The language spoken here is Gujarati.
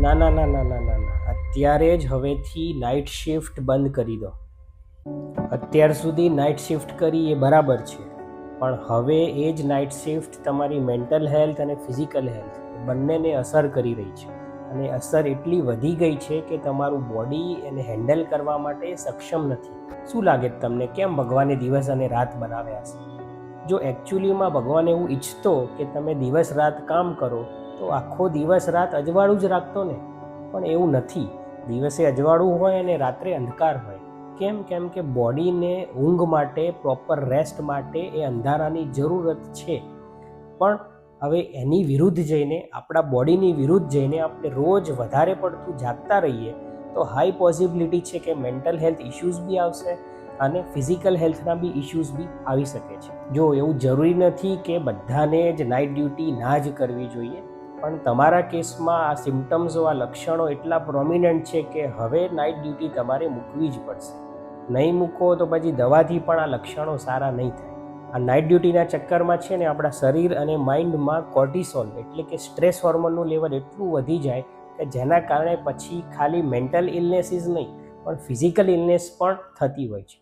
ના ના ના ના ના ના ના, અત્યારે જ હવેથી નાઇટ શિફ્ટ બંધ કરી દો. અત્યાર સુધી નાઇટ શિફ્ટ કરી એ બરાબર છે, પણ હવે એ જ નાઇટ શિફ્ટ તમારી મેન્ટલ હેલ્થ અને ફિઝિકલ હેલ્થ બંનેને અસર કરી રહી છે. અને અસર એટલી વધી ગઈ છે કે તમારું બોડી એને હેન્ડલ કરવા માટે સક્ષમ નથી. શું લાગે તમને, કેમ ભગવાને દિવસ અને રાત બનાવ્યા છે? જો એકચ્યુઅલીમાં ભગવાન એવું ઈચ્છતો કે તમે દિવસ રાત કામ કરો તો આખો દિવસ રાત અજવાળું જ રાખતો ને. પણ એવું નથી. દિવસે અજવાળું હોય અને રાત્રે અંધકાર હોય. કેમ કે બોડીને ઊંઘ માટે, પ્રોપર રેસ્ટ માટે એ અંધારાની જરૂરત છે. પણ હવે એની વિરુદ્ધ જઈને, આપણા બોડીની વિરુદ્ધ જઈને આપણે રોજ વધારે પડતું જાગતા રહીએ તો હાઈ પોસિબિલિટી છે કે મેન્ટલ હેલ્થ ઇશ્યુઝ બી આવશે અને ફિઝિકલ હેલ્થના બી ઇશ્યુઝ બી આવી શકે છે. જો એવું જરૂરી નથી કે બધાને જ નાઇટ ડ્યુટી ના જ કરવી જોઈએ, પણ તમારા કેસમાં આ સિમ્ટમ્સો, આ લક્ષણો એટલા પ્રોમિનન્ટ છે કે હવે નાઇટ ડ્યુટી તમારે મૂકવી જ પડશે. નહીં મૂકો તો પછી દવાથી પણ આ લક્ષણો સારા નહીં થાય. આ નાઇટ ડ્યુટીના ચક્કરમાં છે ને આપણા શરીર અને માઇન્ડમાં કોર્ટિસોલ એટલે કે સ્ટ્રેસ હોર્મોનનું લેવલ એટલું વધી જાય કે જેના કારણે પછી ખાલી મેન્ટલ ઇલનેસ જ નહીં પણ ફિઝિકલ ઇલનેસ પણ થતી હોય છે.